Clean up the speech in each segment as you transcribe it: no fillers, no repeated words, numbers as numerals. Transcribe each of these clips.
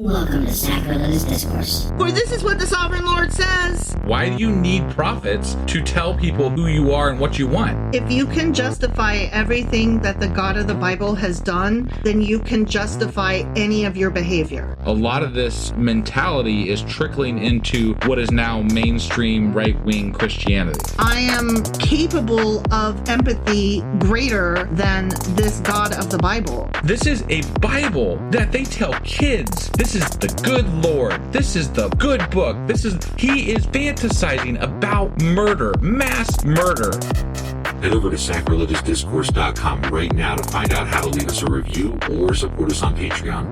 Welcome to Sacrilegious Discourse. For this is what the Sovereign Lord says. Why do you need prophets to tell people who you are and what you want? If you can justify everything that the God of the Bible has done, then you can justify any of your behavior. A lot of this mentality is trickling into what is now mainstream right-wing Christianity. I am capable of empathy greater than this God of the Bible. This is a Bible that they tell kids. This is the good Lord. This is the good book. He is fantasizing about murder, mass murder. Head over to sacrilegiousdiscourse.com right now to find out how to leave us a review or support us on Patreon.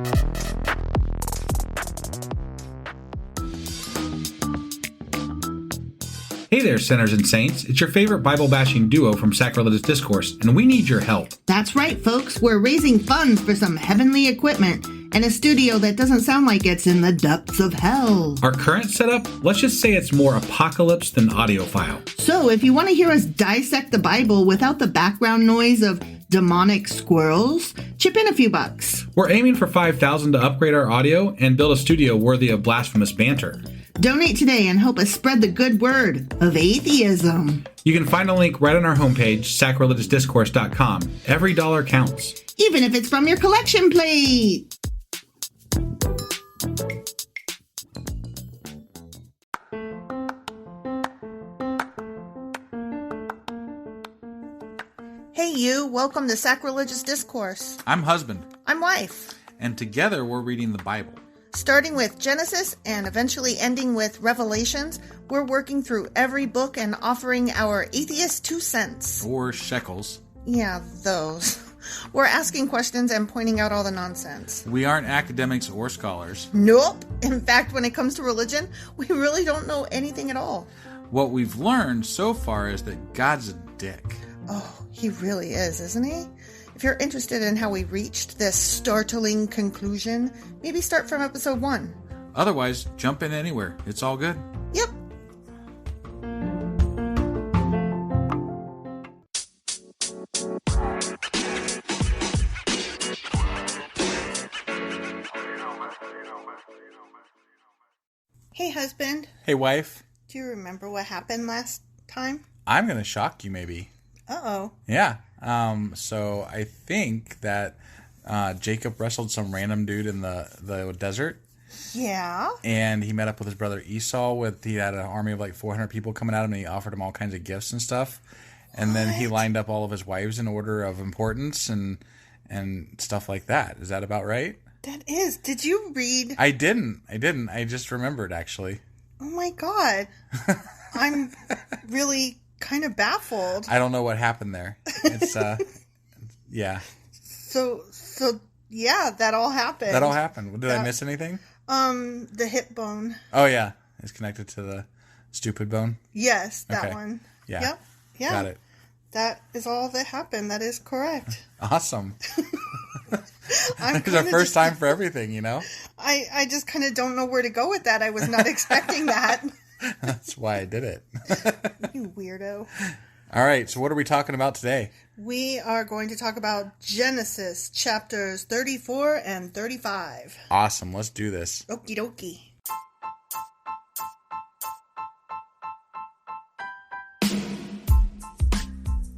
Hey there, sinners and saints. It's your favorite Bible-bashing duo from Sacrilegious Discourse, and we need your help. That's right, folks. We're raising funds for some heavenly equipment and a studio that doesn't sound like it's in the depths of hell. Our current setup, let's just say it's more apocalypse than audiophile. So if you want to hear us dissect the Bible without the background noise of demonic squirrels, chip in a few bucks. We're aiming for $5,000 to upgrade our audio and build a studio worthy of blasphemous banter. Donate today and help us spread the good word of atheism. You can find a link right on our homepage, sacrilegiousdiscourse.com. Every dollar counts. Even if it's from your collection plate. Hey you, welcome to Sacrilegious Discourse. I'm husband. I'm wife. And together we're reading the Bible. Starting with Genesis and eventually ending with Revelations, we're working through every book and offering our atheist 2 cents. Or shekels. Yeah, those. We're asking questions and pointing out all the nonsense. We aren't academics or scholars. Nope. In fact, when it comes to religion, we really don't know anything at all. What we've learned so far is that God's a dick. Oh, he really is, isn't he? If you're interested in how we reached this startling conclusion, maybe start from episode 1. Otherwise, jump in anywhere. It's all good. Yep. Hey, husband. Hey, wife. Do you remember what happened last time? I'm going to shock you, maybe. Uh-oh. Yeah. So I think that Jacob wrestled some random dude in the desert. Yeah. And he met up with his brother Esau. He had an army of like 400 people coming at him, and he offered him all kinds of gifts and stuff. And then he lined up all of his wives in order of importance and stuff like that. Is that about right? That is. Did you read? I didn't. I just remembered, actually. Oh my God. I'm really kind of baffled. I don't know what happened there. It's, yeah. So yeah, that all happened. That all happened. Did I miss anything? The hip bone. Oh, yeah. It's connected to the stupid bone? Yes, that Okay. one. Yeah. Yep. Yeah. Got it. That is all that happened. That is correct. Awesome. It's It's our first time for everything, you know? I just kind of don't know where to go with that. I was not expecting that. That's why I did it. You weirdo. All right, so what are we talking about today? We are going to talk about Genesis chapters 34 and 35. Awesome, let's do this. Okie dokie.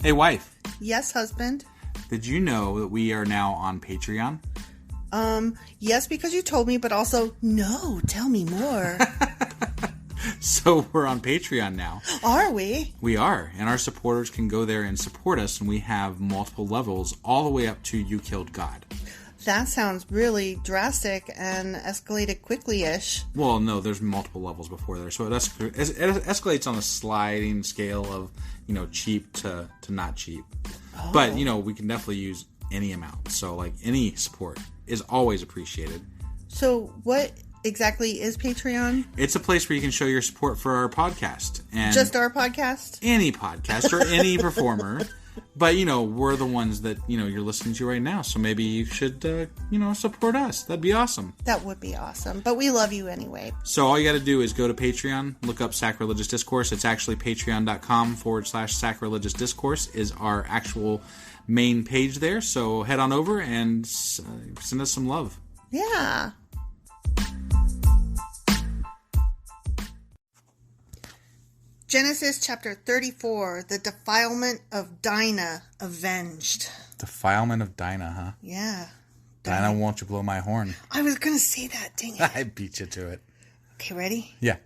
Hey, wife. Yes, husband. Did you know that we are now on Patreon? Yes, because you told me, but also, no, tell me more. So we're on Patreon now. Are we? We are, and our supporters can go there and support us, and we have multiple levels all the way up to You Killed God. That sounds really drastic and escalated quickly-ish. Well, no, there's multiple levels before there, so it escalates on a sliding scale of, cheap to not cheap. Oh. But, we can definitely use any amount, so, like, any support is always appreciated. So what exactly is Patreon? It's a place where you can show your support for our podcast. And Just our podcast? any podcast or any performer. But, we're the ones that, you're listening to right now. So maybe you should, support us. That'd be awesome. That would be awesome. But we love you anyway. So all you got to do is go to Patreon, look up Sacrilegious Discourse. It's actually patreon.com/Sacrilegious Discourse is our actual main page there. So head on over and send us some love. Yeah. Genesis chapter 34, the defilement of Dinah, Avenged. Defilement of Dinah, huh? Yeah. Dinah, won't you blow my horn? I was going to say that, dang it. I beat you to it. Okay, ready? Yeah.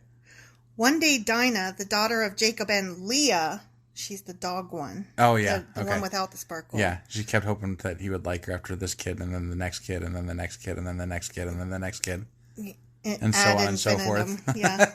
One day Dinah, the daughter of Jacob and Leah, she's the dog one. Oh, yeah. The one without the sparkle. Yeah, she kept hoping that he would like her after this kid, and then the next kid, and then the next kid, and then the next kid, and then the next kid. And so on and so forth. Yeah.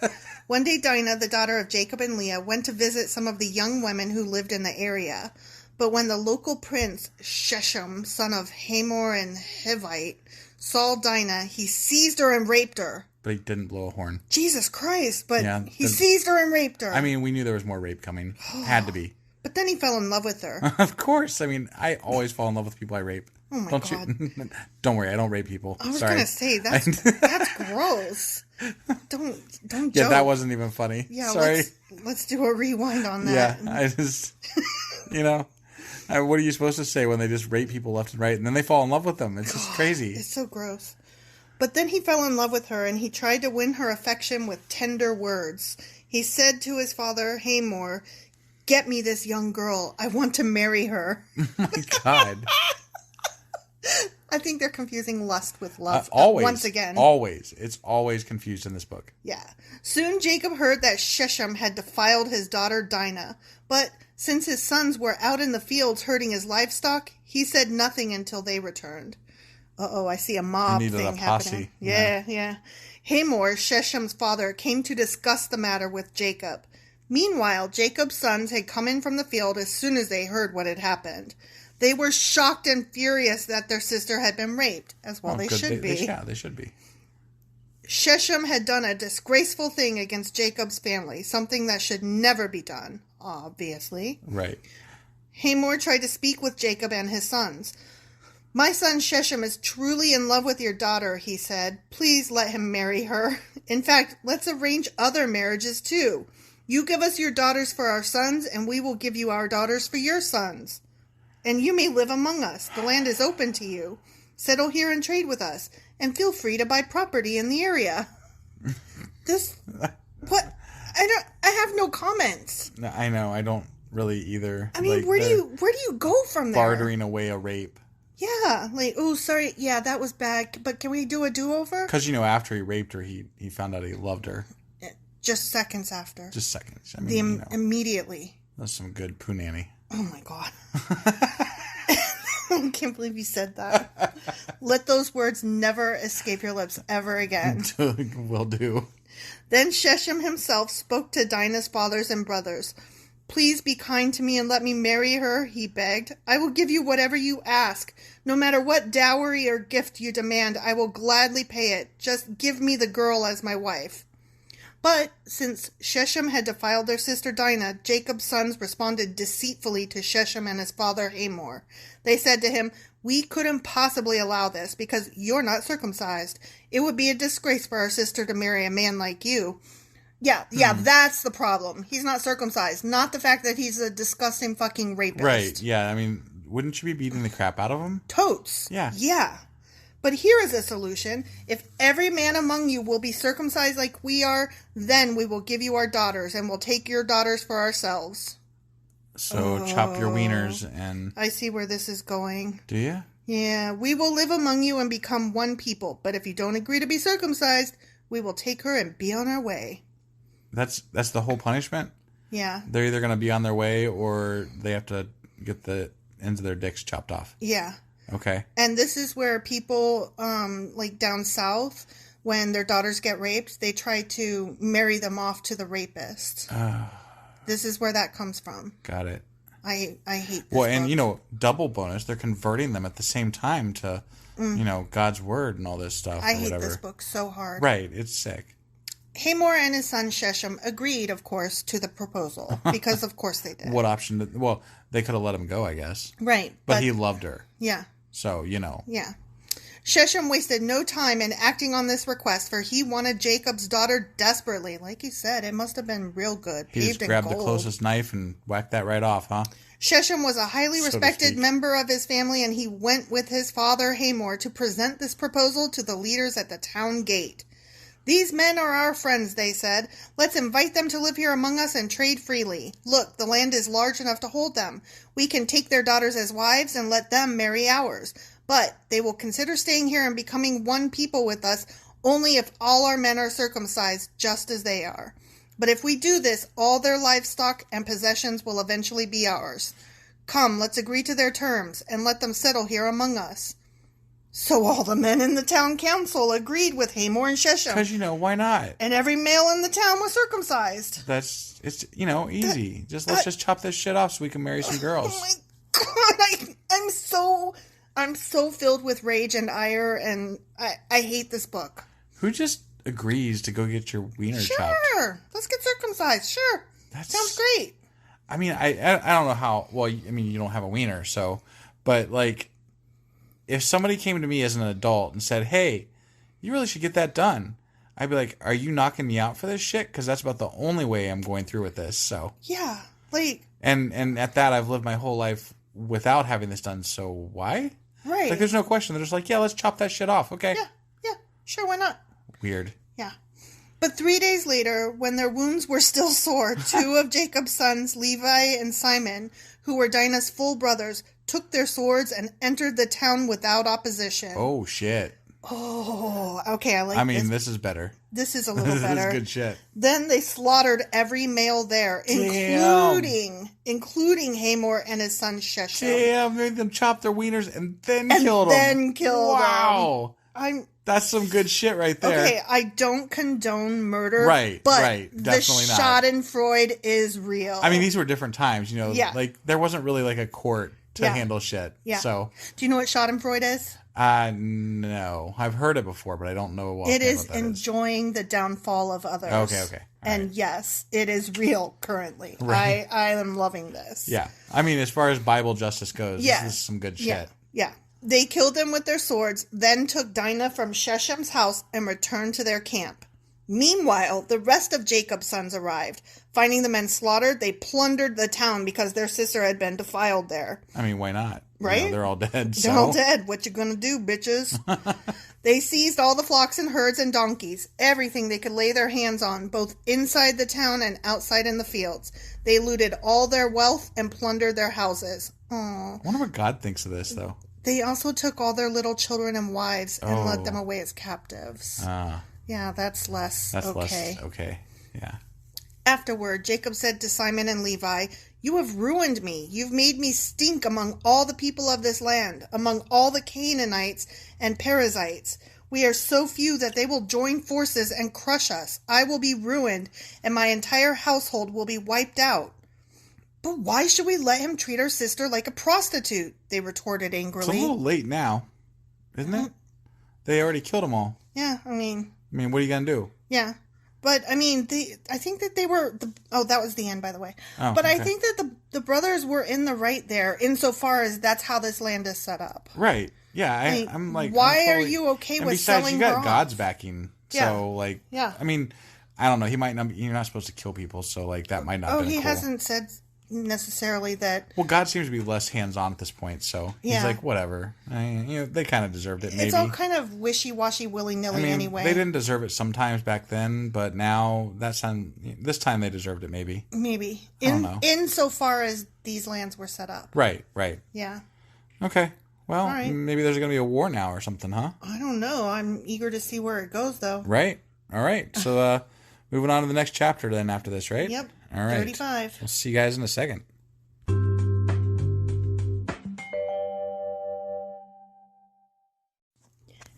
One day Dinah, the daughter of Jacob and Leah, went to visit some of the young women who lived in the area. But when the local prince, Sheshem, son of Hamor and Hivite, saw Dinah, he seized her and raped her. But he didn't blow a horn. Jesus Christ, but Yeah, he seized her and raped her. I mean, we knew there was more rape coming. Had to be. But then he fell in love with her. Of course. I mean, I always fall in love with people I rape. Oh my God. You? Don't worry, I don't rape people. I was Sorry. going to say, that's gross. Don't joke. Yeah, that wasn't even funny. Yeah, sorry. Let's do a rewind on that. Yeah, I just, what are you supposed to say when they just rape people left and right, and then they fall in love with them? It's just crazy. It's so gross. But then he fell in love with her, and he tried to win her affection with tender words. He said to his father, Hamor, "Get me this young girl. I want to marry her." Oh my God. I think they're confusing lust with love. Always. Once again. Always. It's always confused in this book. Yeah. Soon Jacob heard that Sheshem had defiled his daughter Dinah. But since his sons were out in the fields herding his livestock, he said nothing until they returned. Uh-oh, I see a mob thing happening. Yeah. Hamor, Sheshem's father, came to discuss the matter with Jacob. Meanwhile, Jacob's sons had come in from the field as soon as they heard what had happened. They were shocked and furious that their sister had been raped, as well they should be. They should be. Sheshem had done a disgraceful thing against Jacob's family, something that should never be done, obviously. Right. Hamor tried to speak with Jacob and his sons. "My son Sheshem is truly in love with your daughter," he said. "Please let him marry her. In fact, let's arrange other marriages too. You give us your daughters for our sons, and we will give you our daughters for your sons. And you may live among us. The land is open to you. Settle here and trade with us, and feel free to buy property in the area." What? I have no comments. No, I know. I don't really either. I mean, where do you go from there? Bartering away a rape. Yeah, oh, sorry. Yeah, that was bad. But can we do a do-over? Because, after he raped her, he found out he loved her. Just seconds after. Just seconds. I mean, immediately. That's some good punani. Oh, my God. I can't believe you said that. Let those words never escape your lips ever again. Will do. Then Sheshem himself spoke to Dinah's fathers and brothers. "Please be kind to me and let me marry her," he begged. "I will give you whatever you ask. No matter what dowry or gift you demand, I will gladly pay it. Just give me the girl as my wife." But since Sheshem had defiled their sister Dinah, Jacob's sons responded deceitfully to Sheshem and his father Hamor. They said to him, "We couldn't possibly allow this because you're not circumcised. It would be a disgrace for our sister to marry a man like you." Yeah, that's the problem. He's not circumcised. Not the fact that he's a disgusting fucking rapist. Right, yeah. I mean, wouldn't you be beating the crap out of him? Totes. Yeah. Yeah. But here is a solution. If every man among you will be circumcised like we are, then we will give you our daughters, and we'll take your daughters for ourselves. So chop your wieners and... I see where this is going. Do you? Yeah. "We will live among you and become one people. But if you don't agree to be circumcised, we will take her and be on our way." That's the whole punishment? Yeah. They're either going to be on their way or they have to get the ends of their dicks chopped off. Yeah. Okay. And this is where people, like down south, when their daughters get raped, they try to marry them off to the rapist. This is where that comes from. Got it. I hate this Well, book. and, double bonus, they're converting them at the same time to, God's word and all this stuff. I or hate whatever. this book so hard. Right. It's sick. Hamor and his son Sheshem agreed, of course, to the proposal. Because, of course, they did. What option they could have let him go, I guess. Right. But he loved her. Yeah. So, Yeah. Sheshem wasted no time in acting on this request, for he wanted Jacob's daughter desperately. Like you said, it must have been real good. He just grabbed the closest knife and whacked that right off, huh? Sheshem was a highly respected member of his family, and he went with his father Hamor to present this proposal to the leaders at the town gate. "These men are our friends," they said. "Let's invite them to live here among us and trade freely. Look, the land is large enough to hold them. We can take their daughters as wives and let them marry ours. But they will consider staying here and becoming one people with us only if all our men are circumcised just as they are. But if we do this, all their livestock and possessions will eventually be ours. Come, let's agree to their terms and let them settle here among us." So all the men in the town council agreed with Hamor and Shechem. Because, why not? And every male in the town was circumcised. It's easy. Let's just chop this shit off so we can marry some girls. Oh my God, I'm so filled with rage and ire, and I hate this book. Who just agrees to go get your wiener chopped? Sure, let's get circumcised. Sure, that sounds great. I mean, I don't know how. Well, I mean, you don't have a wiener, so. But like, if somebody came to me as an adult and said, "Hey, you really should get that done," I'd be like, "Are you knocking me out for this shit? Because that's about the only way I'm going through with this." So yeah, like, and at that, I've lived my whole life without having this done. So why? Right. Like, there's no question. They're just like, "Yeah, let's chop that shit off." Okay. Yeah, sure, why not? Weird. Yeah. But 3 days later, when their wounds were still sore, 2 of Jacob's sons, Levi and Simon, who were Dinah's full brothers, took their swords and entered the town without opposition. Oh, shit. Oh, okay, I like this. This is better. This is a little better. This is good shit. Then they slaughtered every male there, including Hamor and his son Shechem. Damn, made them chop their wieners and then killed them. Wow. That's some good shit right there. Okay, I don't condone murder. Right, but definitely the not. Schadenfreude is real. I mean, these were different times, Yeah. Like, there wasn't really, like, a court to handle shit. Yeah. So. Do you know what Schadenfreude is? No. I've heard it before, but I don't know what it is. What enjoying the downfall of others. Okay. All and right. yes, it is real currently. Right. I am loving this. Yeah. I mean, as far as Bible justice goes, yes. This is some good shit. Yeah. They killed them with their swords, then took Dinah from Shechem's house and returned to their camp. Meanwhile, the rest of Jacob's sons arrived. Finding the men slaughtered, they plundered the town because their sister had been defiled there. I mean, why not? Right? They're all dead. They're all dead. What you gonna do, bitches? They seized all the flocks and herds and donkeys, everything they could lay their hands on, both inside the town and outside in the fields. They looted all their wealth and plundered their houses. Aww. I wonder what God thinks of this, though. They also took all their little children and wives and led them away as captives. Yeah, that's less okay. Yeah. Afterward, Jacob said to Simon and Levi, "You have ruined me. You've made me stink among all the people of this land, among all the Canaanites and Perizzites. We are so few that they will join forces and crush us. I will be ruined, and my entire household will be wiped out." "But why should we let him treat our sister like a prostitute?" they retorted angrily. It's a little late now, isn't it? They already killed them all. Yeah, I mean, what are you going to do? Yeah. But, I mean, I think that they were... that was the end, by the way. Oh, but okay. I think that the brothers were in the right there, insofar as that's how this land is set up. Right. Yeah, I'm like... Why are you okay with besides, selling you got bronze? God's backing. Yeah. So, like... Yeah. I mean, I don't know. He might not... You're not supposed to kill people, so, like, that might not be cool. He hasn't said necessarily that... Well, God seems to be less hands-on at this point, so he's like, whatever. They kind of deserved it, maybe. It's all kind of wishy-washy, willy-nilly anyway. They didn't deserve it sometimes back then, but now, this time they deserved it, maybe. Maybe. I don't know. Insofar as these lands were set up. Right. Yeah. Okay. Well, right. Maybe there's going to be a war now or something, huh? I don't know. I'm eager to see where it goes, though. Right. All right. So, moving on to the next chapter then after this, right? Yep. All right. 35. We'll see you guys in a second.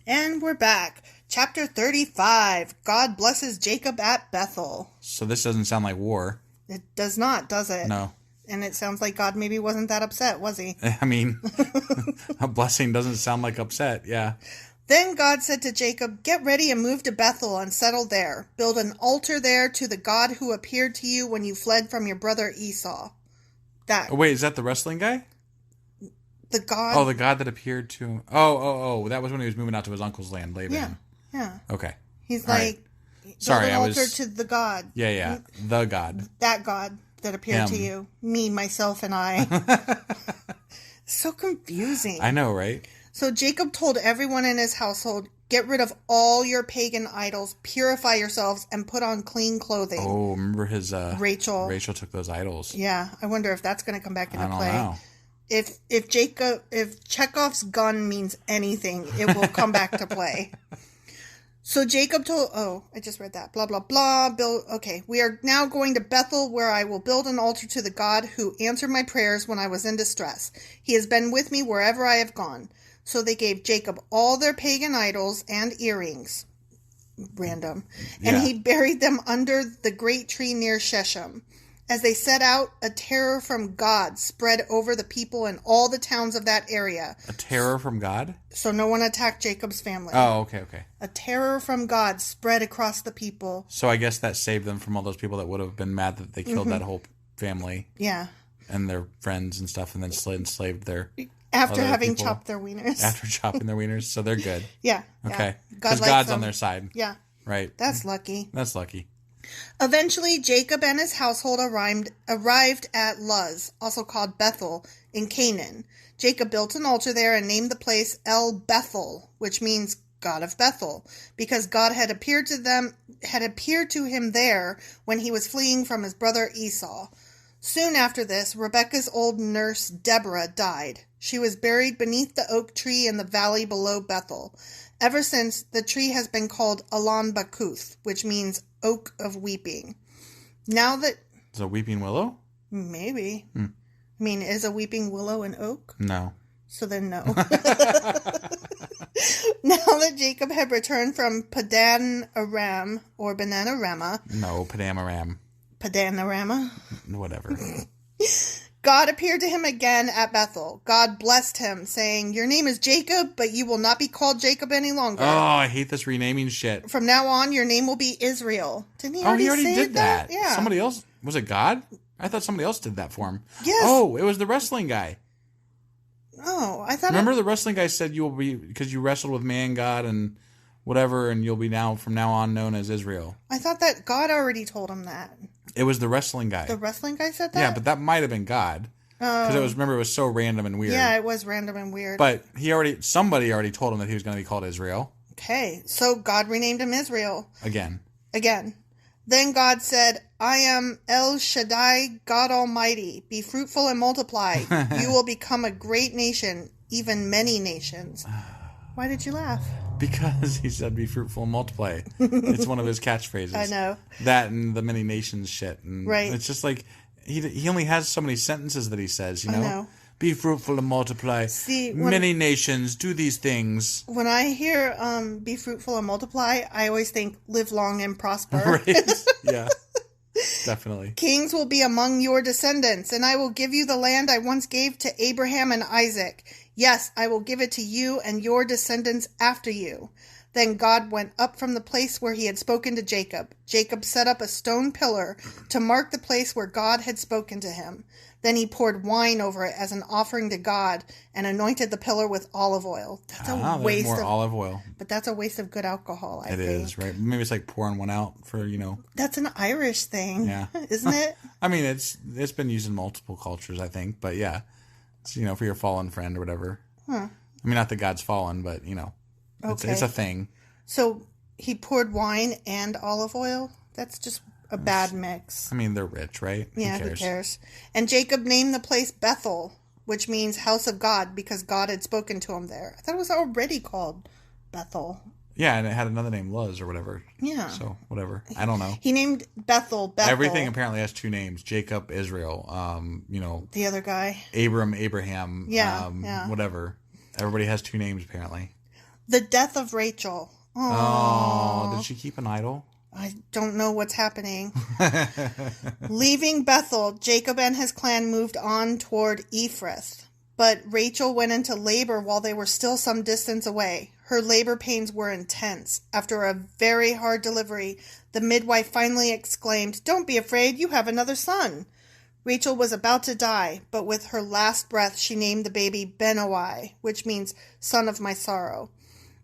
And we're back. Chapter 35. God blesses Jacob at Beth-el. So this doesn't sound like war. It does not, does it? No. And it sounds like God maybe wasn't that upset, was he? I mean, a blessing doesn't sound like upset. Yeah. Then God said to Jacob, "Get ready and move to Beth-el and settle there. Build an altar there to the God who appeared to you when you fled from your brother Esau." Oh, wait, is that the wrestling guy? The God... Oh, the God that appeared to him. Oh, that was when he was moving out to his uncle's land, Laban. Yeah. Okay. He's All like, right. build Sorry, an altar to the God. Yeah. The God. That God that appeared to you. Me, myself, and I. So confusing. I know, right? So Jacob told everyone in his household, Get rid of all your pagan idols, purify yourselves, and put on clean clothing. Oh, remember his Rachel. Rachel took those idols. Yeah, I wonder if that's going to come back into play. I don't know. If Chekhov's gun means anything, it will come back to play. So Jacob told, I just read that, blah, blah, blah. Okay, we are now going to Beth-el, where I will build an altar to the God who answered my prayers when I was in distress. He has been with me wherever I have gone. So they gave Jacob all their pagan idols and earrings. Random. And he buried them under the great tree near Shechem. As they set out, a terror from God spread over the people in all the towns of that area. A terror from God? So no one attacked Jacob's family. Oh, okay. A terror from God spread across the people. So I guess that saved them from all those people that would have been mad that they killed that whole family. Yeah. And their friends and stuff, and then enslaved their... After having chopped their wieners. After chopping their wieners, so they're good. Yeah. Okay. Because God's on their side. Yeah. Right. That's lucky. That's lucky. Eventually, Jacob and his household arrived at Luz, also called Beth-el, in Canaan. Jacob built an altar there and named the place El Beth-el, which means God of Beth-el, because God had appeared to him there when he was fleeing from his brother Esau. Soon after this, Rebekah's old nurse Deborah died. She was buried beneath the oak tree in the valley below Beth-el. Ever since, the tree has been called Alon Bakuth, which means oak of weeping. Now that... Is a weeping willow? Maybe. I mean, is a weeping willow an oak? No. So then no. Now that Jacob had returned from Padan Aram, or Bananarama... No, Padamaram. Padanarama? Whatever. God appeared to him again at Beth-el. God blessed him, saying, "Your name is Jacob, but you will not be called Jacob any longer. Oh, I hate this renaming shit. From now on, your name will be Israel." Didn't he already say did that? Yeah. Somebody else? Was it God? I thought somebody else did that for him. Yes. Oh, it was the wrestling guy. Oh, I thought... Remember the wrestling guy said you will be, because you wrestled with man, God, and whatever, and you'll be from now on known as Israel. I thought that God already told him that. It was the wrestling guy. The wrestling guy said that? Yeah, but that might have been God. Because it was so random and weird. Yeah, it was random and weird. But somebody already told him that he was going to be called Israel. Okay, so God renamed him Israel. Again. Then God said, "I am El Shaddai, God Almighty. Be fruitful and multiply. You will become a great nation, even many nations." Why did you laugh? Because he said be fruitful and multiply. It's one of his catchphrases. I know. That and the many nations shit. And right. It's just like, he only has so many sentences that he says, you know? I know. Be fruitful and multiply. See, many nations, do these things. When I hear be fruitful and multiply, I always think live long and prosper. Right. Yeah. Definitely. Kings will be among your descendants, and I will give you the land I once gave to Abraham and Isaac. Yes, I will give it to you and your descendants after you. Then God went up from the place where he had spoken to Jacob. Jacob set up a stone pillar to mark the place where God had spoken to him. Then he poured wine over it as an offering to God and anointed the pillar with olive oil. That's a waste more of olive oil. But that's a waste of good alcohol, I think. It is, right? Maybe it's like pouring one out for, That's an Irish thing. Yeah. Isn't it? I mean, it's been used in multiple cultures, I think, but yeah. It's, for your fallen friend or whatever. Huh. I mean, not that God's fallen, but, it's a thing. So he poured wine and olive oil? That's just a bad mix. I mean, they're rich, right? Yeah, who cares? And Jacob named the place Beth-el, which means house of God, because God had spoken to him there. I thought it was already called Beth-el. Yeah, and it had another name, Luz or whatever. Yeah. So, whatever. I don't know. He named Beth-el. Everything apparently has two names. Jacob, Israel, the other guy. Abraham. Yeah. Whatever. Everybody has two names, apparently. The death of Rachel. Oh, did she keep an idol? I don't know what's happening. Leaving Beth-el, Jacob and his clan moved on toward Ephrath. But Rachel went into labor while they were still some distance away. Her labor pains were intense. After a very hard delivery, the midwife finally exclaimed, "Don't be afraid, you have another son." Rachel was about to die, but with her last breath she named the baby Benoi, which means son of my sorrow.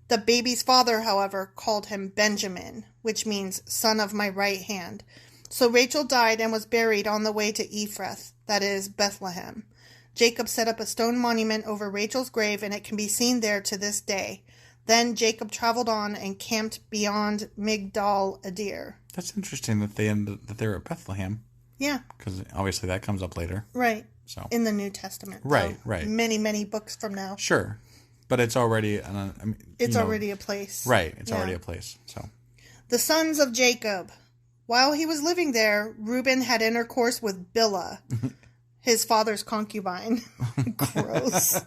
The baby's father, however, called him Benjamin, which means son of my right hand. So Rachel died and was buried on the way to Ephrath, that is, Bethlehem. Jacob set up a stone monument over Rachel's grave, and it can be seen there to this day. Then Jacob traveled on and camped beyond Migdal Adir. That's interesting that they were at Bethlehem. Yeah. Because obviously that comes up later. Right. So in the New Testament. Right, right. Many, many books from now. Sure. But it's already... already a place. Right. It's already a place. So the sons of Jacob. While he was living there, Reuben had intercourse with Bilhah, his father's concubine. Gross.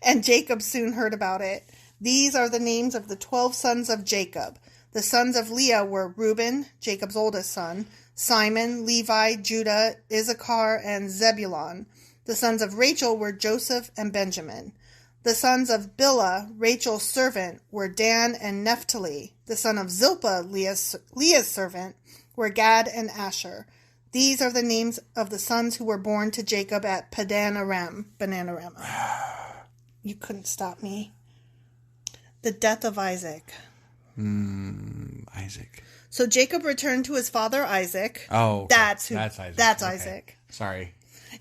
And Jacob soon heard about it. These are the names of the 12 sons of Jacob. The sons of Leah were Reuben, Jacob's oldest son, Simon, Levi, Judah, Issachar, and Zebulun. The sons of Rachel were Joseph and Benjamin. The sons of Bilhah, Rachel's servant, were Dan and Naphtali. The son of Zilpah, Leah's servant, were Gad and Asher. These are the names of the sons who were born to Jacob at Padan Aram. You couldn't stop me. The death of Isaac. Isaac. So Jacob returned to his father Isaac. Oh, that's Isaac. That's okay. Isaac. Sorry.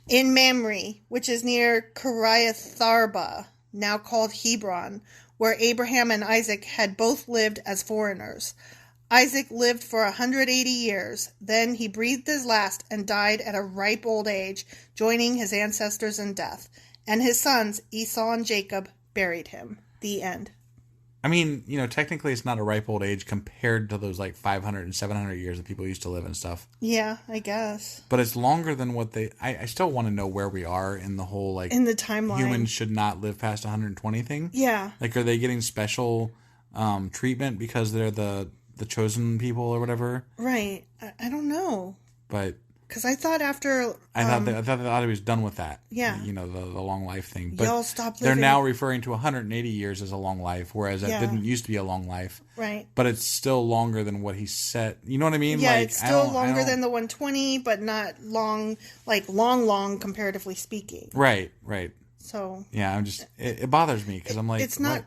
In Mamre, which is near Kiriatharba, now called Hebron, where Abraham and Isaac had both lived as foreigners. Isaac lived for 180 years. Then he breathed his last and died at a ripe old age, joining his ancestors in death. And his sons, Esau and Jacob, buried him. The end. I mean, technically it's not a ripe old age compared to those 500 and 700 years that people used to live and stuff. Yeah, I guess. But it's longer than what I still want to know where we are in the whole, in the timeline. Humans should not live past 120 thing. Yeah. Are they getting special treatment because they're the chosen people or whatever? Right. I don't know. But... Because I thought after... I thought he was done with that. Yeah. The long life thing. But y'all stopped living. they're now referring to 180 years as a long life, whereas that didn't used to be a long life. Right. But it's still longer than what he said. You know what I mean? Yeah, it's still longer than the 120, but not long, long, comparatively speaking. Right, right. So... Yeah, it bothers me, because I'm like... It's not...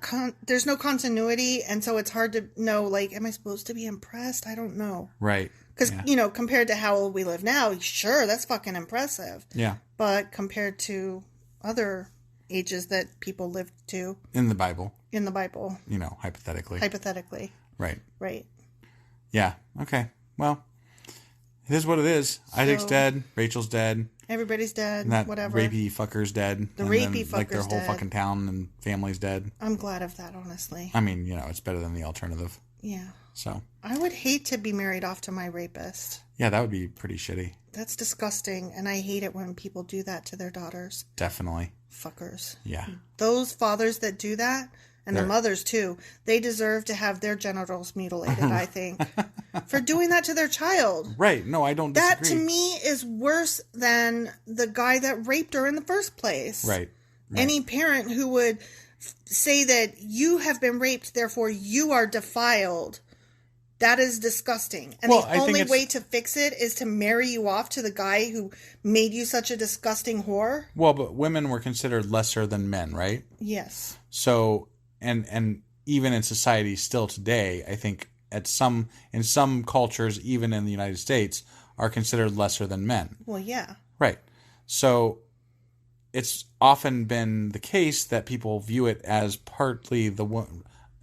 there's no continuity, and so it's hard to know, am I supposed to be impressed? I don't know. Right. Because, compared to how old we live now, sure, that's fucking impressive. Yeah. But compared to other ages that people lived to. In the Bible. Hypothetically. Right. Right. Yeah. Okay. Well, it is what it is. So, Isaac's dead. Rachel's dead. Everybody's dead. And that whatever. rapey fucker's dead. The rapey fucker's their whole dead. fucking town and family's dead. I'm glad of that, honestly. I mean, it's better than the alternative. Yeah. So. I would hate to be married off to my rapist. Yeah, that would be pretty shitty. That's disgusting, and I hate it when people do that to their daughters. Definitely. Fuckers. Yeah. Those fathers that do that, and the mothers too, they deserve to have their genitals mutilated, I think, for doing that to their child. Right. No, I don't disagree. That, to me, is worse than the guy that raped her in the first place. Right. Any parent who would say that you have been raped, therefore you are defiled, that is disgusting. And the only way to fix it is to marry you off to the guy who made you such a disgusting whore. Well, but women were considered lesser than men, right? Yes. So, and even in society still today, I think in some cultures, even in the United States, are considered lesser than men. Well, yeah. Right. So it's often been the case that people view it as partly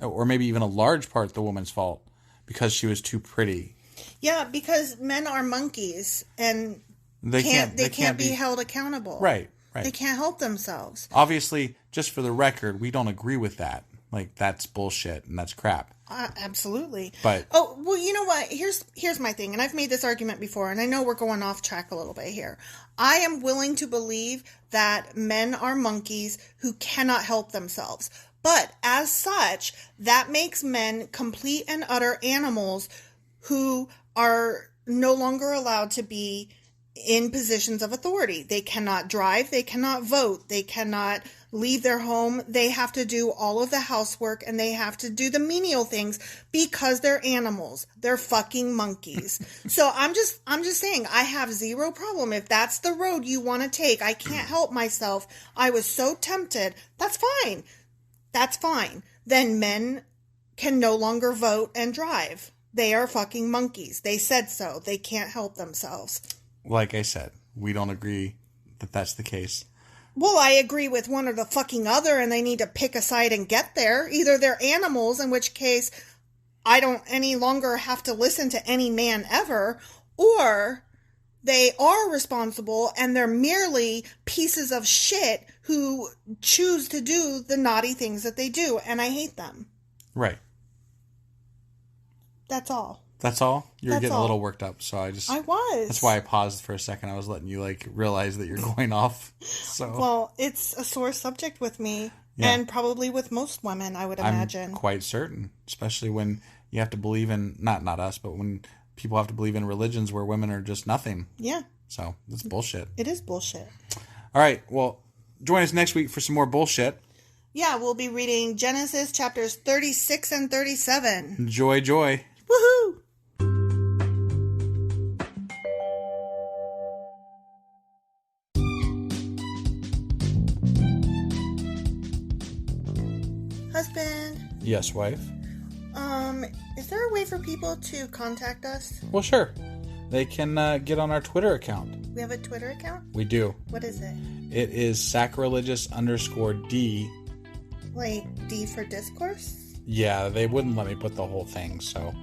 or maybe even a large part the woman's fault because she was too pretty. Yeah, because men are monkeys and they can't be held accountable. Right, right. They can't help themselves. Obviously, just for the record, we don't agree with that. That's bullshit and that's crap. Absolutely. But well, you know what? Here's my thing, and I've made this argument before, and I know we're going off track a little bit here. I am willing to believe that men are monkeys who cannot help themselves. But as such, that makes men complete and utter animals who are no longer allowed to be in positions of authority. They cannot drive. They cannot vote. They cannot leave their home. They have to do all of the housework and they have to do the menial things because they're animals. They're fucking monkeys. So I'm just saying I have zero problem. If that's the road you want to take, I can't help myself. I was so tempted. That's fine. That's fine. Then men can no longer vote and drive. They are fucking monkeys. They said so. They can't help themselves. Like I said, we don't agree that that's the case. Well, I agree with one or the fucking other, and they need to pick a side and get there. Either they're animals, in which case I don't any longer have to listen to any man ever, or they are responsible and they're merely pieces of shit who choose to do the naughty things that they do, and I hate them. Right. That's all. That's all? You're That's getting all. a little worked up, so I was. That's why I paused for a second. I was letting you, realize that you're going off. So Well, it's a sore subject with me, Yeah. and probably with most women, I would imagine. I'm quite certain, especially when you have to believe in, not us, but when people have to believe in religions where women are just nothing. Yeah. So, it's bullshit. It is bullshit. All right, well, join us next week for some more bullshit. Yeah, we'll be reading Genesis chapters 36 and 37. Joy. Woohoo! Husband, Yes, wife? is there a way for people to contact us? Well, sure. They can get on our Twitter account. We have a Twitter account? We do. What is it? It is sacrilegious_D. Like D for Discourse? Yeah, they wouldn't let me put the whole thing, so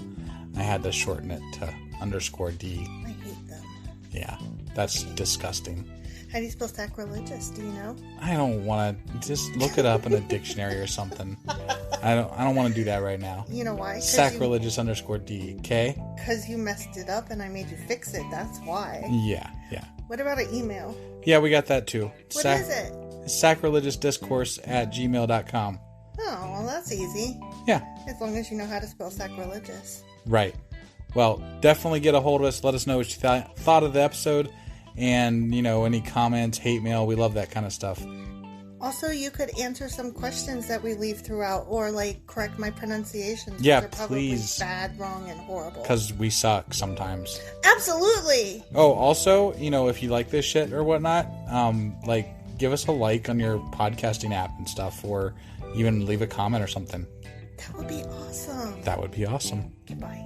I had to shorten it to _D. I hate them. Yeah, that's disgusting. How do you spell sacrilegious? Do you know? I don't want to. Just look it up in a dictionary or something. I don't want to do that right now. You know why? Sacrilegious_D. Okay? Because you messed it up and I made you fix it. That's why. Yeah. What about an email? Yeah, we got that too. What is it? Sacrilegiousdiscourse@gmail.com. Oh, well, that's easy. Yeah. As long as you know how to spell sacrilegious. Right. Well, definitely get a hold of us. Let us know what you thought of the episode. And, any comments, hate mail. We love that kind of stuff. Also, you could answer some questions that we leave throughout, or correct my pronunciations. Yeah, they're probably please. bad, wrong, and horrible. Because we suck sometimes. Absolutely. Oh, also, if you like this shit or whatnot, give us a like on your podcasting app and stuff, or even leave a comment or something. That would be awesome. That would be awesome. Goodbye.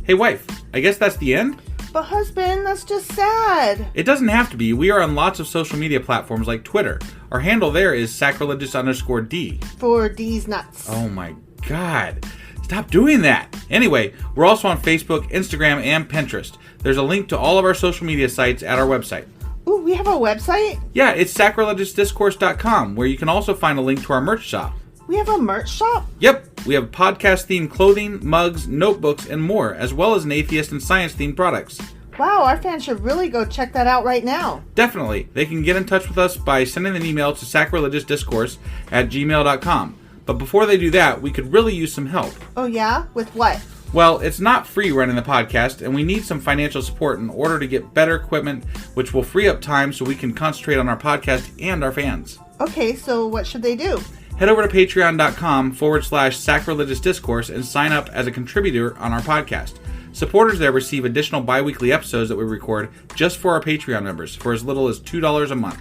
Hey, wife, I guess that's the end? But husband, that's just sad. It doesn't have to be. We are on lots of social media platforms like Twitter. Our handle there is sacrilegious_D. For D's nuts. Oh my god. Stop doing that. Anyway, we're also on Facebook, Instagram, and Pinterest. There's a link to all of our social media sites at our website. Ooh, we have a website? Yeah, it's sacrilegiousdiscourse.com, where you can also find a link to our merch shop. We have a merch shop? Yep, we have podcast-themed clothing, mugs, notebooks, and more, as well as an atheist and science-themed products. Wow, our fans should really go check that out right now. Definitely. They can get in touch with us by sending an email to sacrilegiousdiscourse@gmail.com. But before they do that, we could really use some help. Oh yeah? With what? Well, it's not free running the podcast, and we need some financial support in order to get better equipment, which will free up time so we can concentrate on our podcast and our fans. Okay, so what should they do? Head over to patreon.com/sacrilegiousdiscourse and sign up as a contributor on our podcast. Supporters there receive additional bi-weekly episodes that we record just for our Patreon members for as little as $2 a month.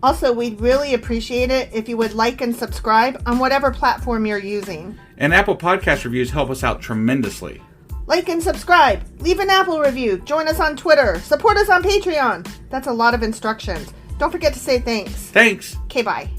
Also, we'd really appreciate it if you would like and subscribe on whatever platform you're using. And Apple Podcast reviews help us out tremendously. Like and subscribe. Leave an Apple review. Join us on Twitter. Support us on Patreon. That's a lot of instructions. Don't forget to say thanks. Thanks! Okay, bye.